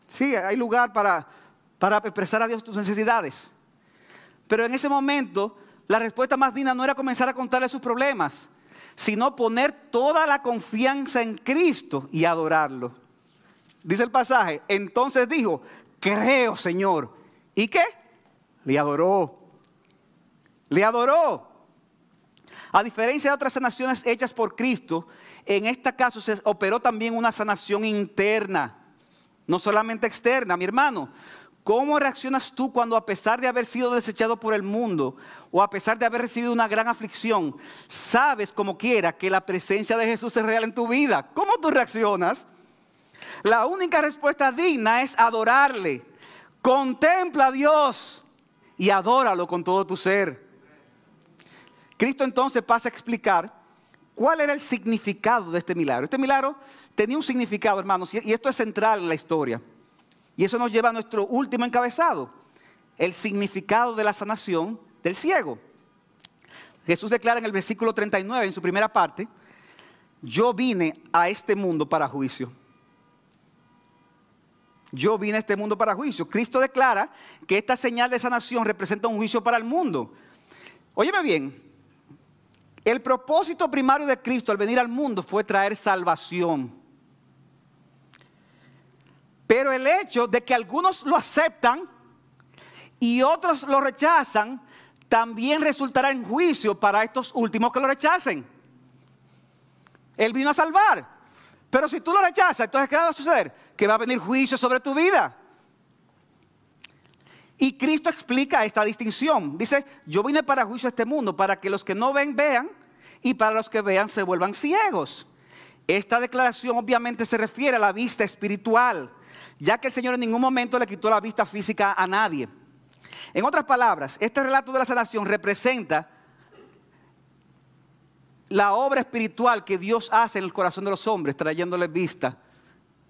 Sí, hay lugar para expresar a Dios tus necesidades. Pero en ese momento, la respuesta más digna no era comenzar a contarle sus problemas, sino poner toda la confianza en Cristo y adorarlo. Dice el pasaje, entonces dijo, creo, Señor. ¿Y qué? Le adoró. Le adoró. A diferencia de otras sanaciones hechas por Cristo, en este caso se operó también una sanación interna, no solamente externa. Mi hermano, ¿cómo reaccionas tú cuando a pesar de haber sido desechado por el mundo o a pesar de haber recibido una gran aflicción, sabes como quiera que la presencia de Jesús es real en tu vida? ¿Cómo tú reaccionas? La única respuesta digna es adorarle. Contempla a Dios y adóralo con todo tu ser. Cristo entonces pasa a explicar cuál era el significado de este milagro. Este milagro tenía un significado, hermanos, y esto es central en la historia. Y eso nos lleva a nuestro último encabezado, el significado de la sanación del ciego. Jesús declara en el versículo 39, en su primera parte, yo vine a este mundo para juicio. Yo vine a este mundo para juicio. Cristo declara que esta señal de sanación representa un juicio para el mundo. Óyeme bien, el propósito primario de Cristo al venir al mundo fue traer salvación. Pero el hecho de que algunos lo aceptan y otros lo rechazan, también resultará en juicio para estos últimos que lo rechacen. Él vino a salvar. Pero si tú lo rechazas, entonces ¿qué va a suceder? Que va a venir juicio sobre tu vida. Y Cristo explica esta distinción. Dice, yo vine para juicio a este mundo, para que los que no ven, vean, y para los que vean se vuelvan ciegos. Esta declaración obviamente se refiere a la vista espiritual, ya que el Señor en ningún momento le quitó la vista física a nadie. En otras palabras, este relato de la sanación representa la obra espiritual que Dios hace en el corazón de los hombres, trayéndoles vista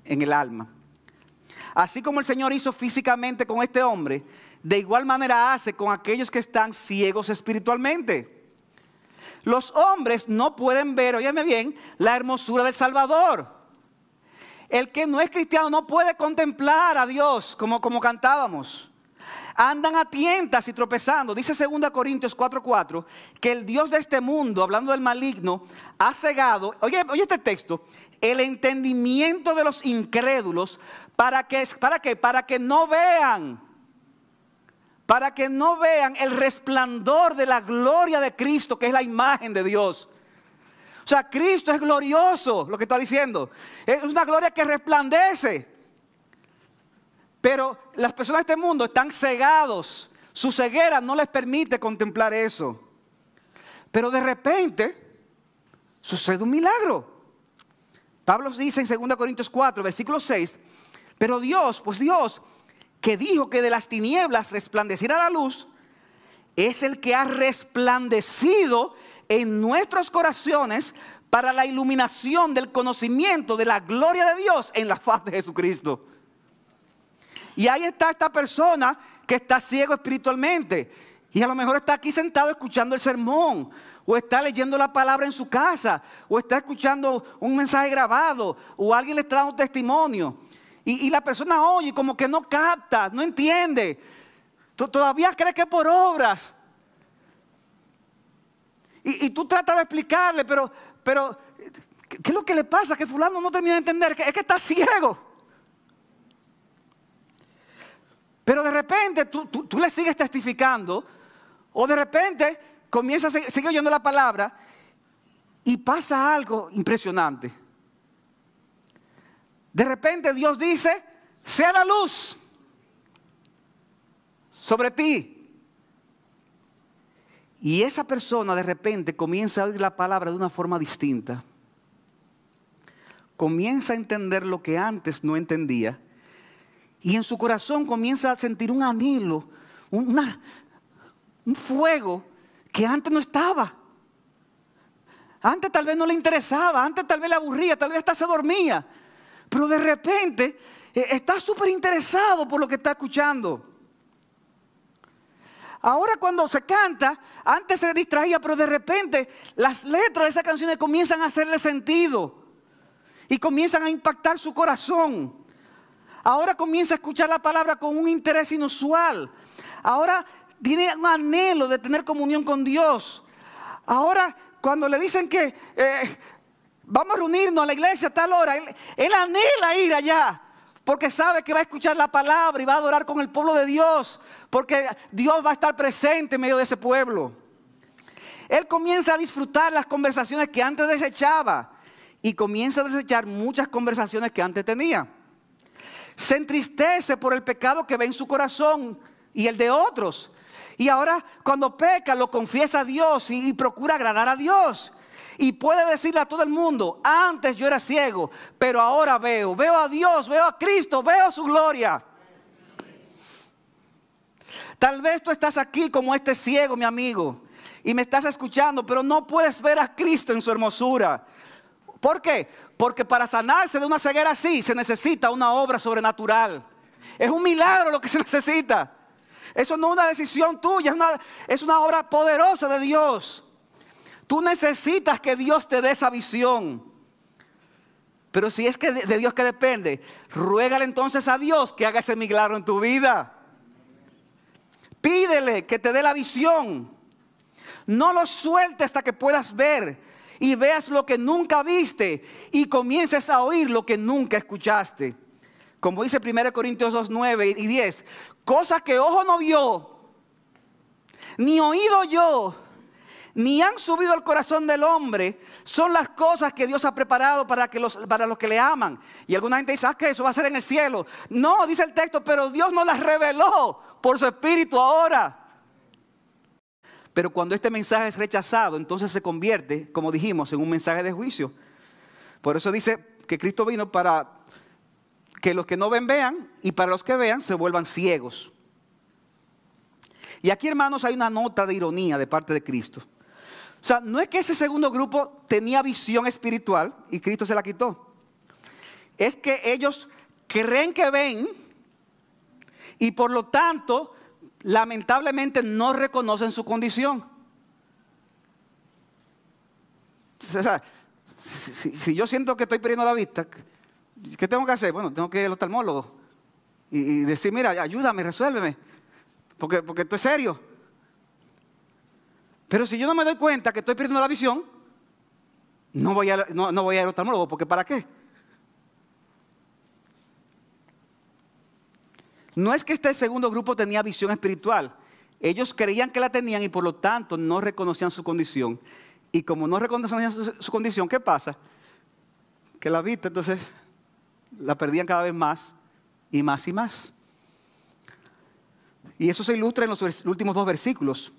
en el alma. así como el Señor hizo físicamente con este hombre, de igual manera hace con aquellos que están ciegos espiritualmente. Los hombres no pueden ver, óyeme bien, la hermosura del Salvador. El que no es cristiano no puede contemplar a Dios como cantábamos. Andan a tientas y tropezando. Dice 2 Corintios 4:4 que el Dios de este mundo, hablando del maligno, ha cegado, oye este texto, el entendimiento de los incrédulos para que no vean el resplandor de la gloria de Cristo, que es la imagen de Dios. O sea, Cristo es glorioso, lo que está diciendo. Es una gloria que resplandece. Pero las personas de este mundo están cegados. Su ceguera no les permite contemplar eso. Pero de repente sucede un milagro. Pablo dice en 2 Corintios 4, versículo 6, pero Dios, que dijo que de las tinieblas resplandeciera la luz, es el que ha resplandecido en nuestros corazones para la iluminación del conocimiento de la gloria de Dios en la faz de Jesucristo. Y ahí está esta persona que está ciego espiritualmente. Y a lo mejor está aquí sentado escuchando el sermón. O está leyendo la palabra en su casa. O está escuchando un mensaje grabado. O alguien le está dando testimonio. Y la persona oye como que no capta, no entiende. Todavía cree que es por obras. Y tú tratas de explicarle, pero ¿qué es lo que le pasa? Que fulano no termina de entender. Es que está ciego. Pero de repente tú le sigues testificando, o de repente comienzas a seguir oyendo la palabra y pasa algo impresionante. De repente Dios dice, sea la luz sobre ti. Y esa persona de repente comienza a oír la palabra de una forma distinta. Comienza a entender lo que antes no entendía. Y en su corazón comienza a sentir un anhelo, un fuego que antes no estaba. Antes tal vez no le interesaba, antes tal vez le aburría, tal vez hasta se dormía. Pero de repente está súper interesado por lo que está escuchando. Ahora cuando se canta, antes se distraía, pero de repente las letras de esas canciones comienzan a hacerle sentido. Y comienzan a impactar su corazón. Ahora comienza a escuchar la palabra con un interés inusual. Ahora tiene un anhelo de tener comunión con Dios. Ahora cuando le dicen que vamos a reunirnos a la iglesia a tal hora, él anhela ir allá. Porque sabe que va a escuchar la palabra y va a adorar con el pueblo de Dios. Porque Dios va a estar presente en medio de ese pueblo. Él comienza a disfrutar las conversaciones que antes desechaba. Y comienza a desechar muchas conversaciones que antes tenía. Se entristece por el pecado que ve en su corazón y el de otros. Y ahora cuando peca lo confiesa a Dios y procura agradar a Dios. Y puede decirle a todo el mundo, antes yo era ciego, pero ahora veo a Dios, veo a Cristo, veo su gloria. Tal vez tú estás aquí como este ciego, mi amigo, y me estás escuchando, pero no puedes ver a Cristo en su hermosura. ¿Por qué? Porque para sanarse de una ceguera así se necesita una obra sobrenatural. Es un milagro lo que se necesita. Eso no es una decisión tuya, es una obra poderosa de Dios. Tú necesitas que Dios te dé esa visión. Pero si es que de Dios que depende, ruégale entonces a Dios que haga ese milagro en tu vida. Pídele que te dé la visión. No lo suelte hasta que puedas ver y veas lo que nunca viste y comiences a oír lo que nunca escuchaste. Como dice 1 Corintios 2, 9 y 10. Cosas que ojo no vio, ni oído oyó, ni han subido al corazón del hombre, son las cosas que Dios ha preparado para los que le aman. Y alguna gente dice, que eso va a ser en el cielo. No, dice el texto, pero Dios nos las reveló por su Espíritu ahora. Pero cuando este mensaje es rechazado, entonces se convierte, como dijimos, en un mensaje de juicio. Por eso dice que Cristo vino para que los que no ven, vean, y para los que vean, se vuelvan ciegos. Y aquí, hermanos, hay una nota de ironía de parte de Cristo. O sea, no es que ese segundo grupo tenía visión espiritual y Cristo se la quitó. Es que ellos creen que ven, y por lo tanto, lamentablemente no reconocen su condición. O sea, si yo siento que estoy perdiendo la vista, ¿qué tengo que hacer? Bueno, tengo que ir al oftalmólogo y decir, mira, ayúdame, resuélveme, porque estoy serio. Pero si yo no me doy cuenta que estoy perdiendo la visión, no voy a ir al oftalmólogo, porque ¿para qué? No es que este segundo grupo tenía visión espiritual. Ellos creían que la tenían y por lo tanto no reconocían su condición. Y como no reconocían su condición, ¿qué pasa? Que la vista entonces la perdían cada vez más y más y más. Y eso se ilustra en los últimos 2 versículos.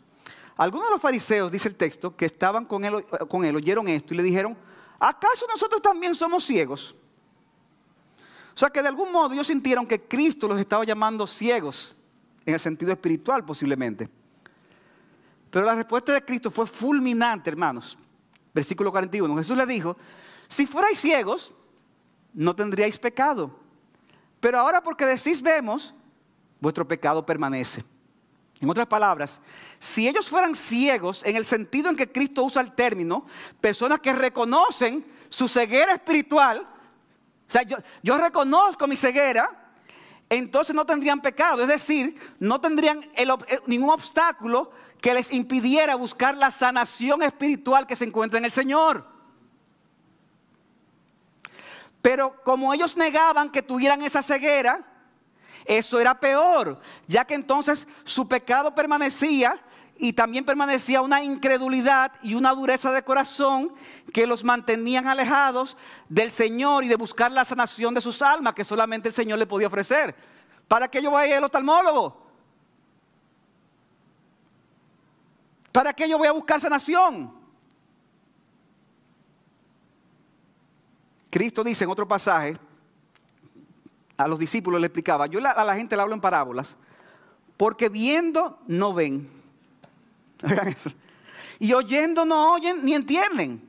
Algunos de los fariseos, dice el texto, que estaban con él, oyeron esto y le dijeron, ¿acaso nosotros también somos ciegos? O sea que de algún modo ellos sintieron que Cristo los estaba llamando ciegos, en el sentido espiritual posiblemente. Pero la respuesta de Cristo fue fulminante, hermanos. Versículo 41, Jesús les dijo, si fuerais ciegos, no tendríais pecado. Pero ahora porque decís vemos, vuestro pecado permanece. En otras palabras, si ellos fueran ciegos en el sentido en que Cristo usa el término, personas que reconocen su ceguera espiritual, o sea, yo reconozco mi ceguera, entonces no tendrían pecado. Es decir, no tendrían ningún obstáculo que les impidiera buscar la sanación espiritual que se encuentra en el Señor. Pero como ellos negaban que tuvieran esa ceguera, eso era peor, ya que entonces su pecado permanecía y también permanecía una incredulidad y una dureza de corazón que los mantenían alejados del Señor y de buscar la sanación de sus almas que solamente el Señor le podía ofrecer. ¿Para qué yo voy a ir al oftalmólogo? ¿Para qué yo voy a buscar sanación? Cristo dice en otro pasaje, a los discípulos le explicaba, yo a la gente le hablo en parábolas, porque viendo no ven. Y oyendo no oyen ni entienden.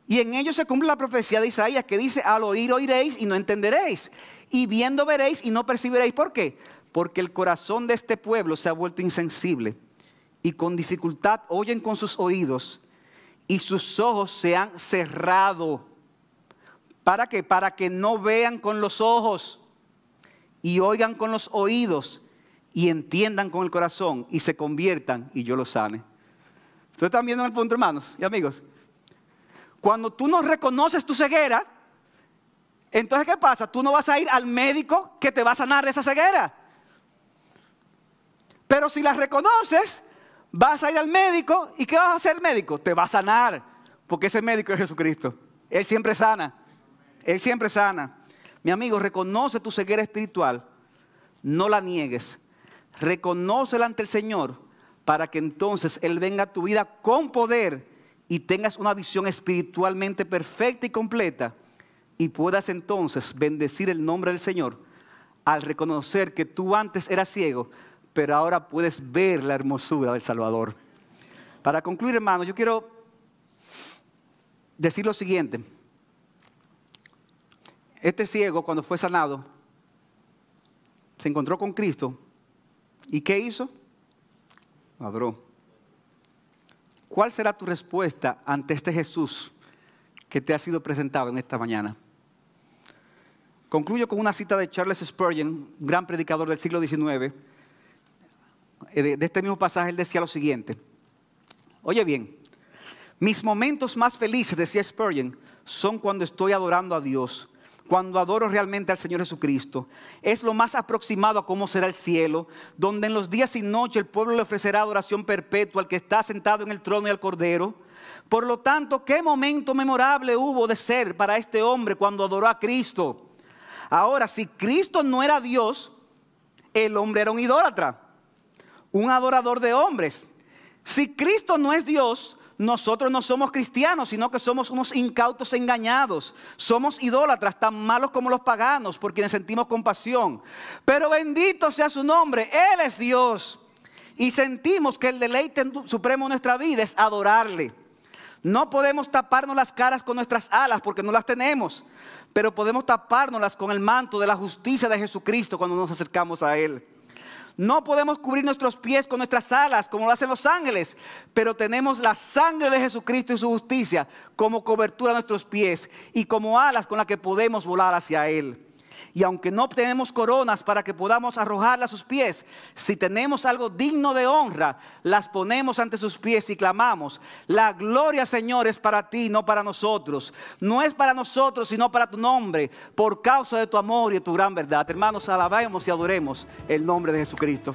Y en ellos se cumple la profecía de Isaías que dice, al oír oiréis y no entenderéis. Y viendo veréis y no percibiréis. ¿Por qué? Porque el corazón de este pueblo se ha vuelto insensible. Y con dificultad oyen con sus oídos. Y sus ojos se han cerrado. ¿Para qué? Para que no vean con los ojos. Y oigan con los oídos. Y entiendan con el corazón. Y se conviertan y yo los sane. ¿Ustedes están viendo el punto, hermanos y amigos? Cuando tú no reconoces tu ceguera, entonces ¿qué pasa? Tú no vas a ir al médico que te va a sanar de esa ceguera. Pero si la reconoces, vas a ir al médico y ¿qué vas a hacer el médico? Te va a sanar, porque ese médico es Jesucristo. Él siempre sana. Él siempre sana. Mi amigo, reconoce tu ceguera espiritual. No la niegues. Reconócela ante el Señor para que entonces Él venga a tu vida con poder y tengas una visión espiritualmente perfecta y completa y puedas entonces bendecir el nombre del Señor al reconocer que tú antes eras ciego, pero ahora puedes ver la hermosura del Salvador. Para concluir, hermanos, yo quiero decir lo siguiente. Este ciego, cuando fue sanado, se encontró con Cristo. ¿Y qué hizo? Adoró. ¿Cuál será tu respuesta ante este Jesús que te ha sido presentado en esta mañana? Concluyo con una cita de Charles Spurgeon, un gran predicador del siglo XIX. De este mismo pasaje él decía lo siguiente. Oye bien, mis momentos más felices, decía Spurgeon, son cuando estoy adorando a Dios. Cuando adoro realmente al Señor Jesucristo. Es lo más aproximado a cómo será el cielo, donde en los días y noches el pueblo le ofrecerá adoración perpetua al que está sentado en el trono y al Cordero. Por lo tanto, qué momento memorable hubo de ser para este hombre cuando adoró a Cristo. Ahora, si Cristo no era Dios, el hombre era un idólatra, un adorador de hombres. Si Cristo no es Dios, nosotros no somos cristianos, sino que somos unos incautos engañados. Somos idólatras, tan malos como los paganos, por quienes sentimos compasión. Pero bendito sea su nombre, Él es Dios. Y sentimos que el deleite supremo de nuestra vida es adorarle. No podemos taparnos las caras con nuestras alas porque no las tenemos. Pero podemos tapárnoslas con el manto de la justicia de Jesucristo cuando nos acercamos a Él. No podemos cubrir nuestros pies con nuestras alas como lo hacen los ángeles, pero tenemos la sangre de Jesucristo y su justicia como cobertura de nuestros pies y como alas con las que podemos volar hacia Él. Y aunque no tenemos coronas para que podamos arrojarlas a sus pies, si tenemos algo digno de honra, las ponemos ante sus pies y clamamos: la gloria, Señor, es para ti, no para nosotros. No es para nosotros, sino para tu nombre, por causa de tu amor y de tu gran verdad. Hermanos, alabemos y adoremos el nombre de Jesucristo.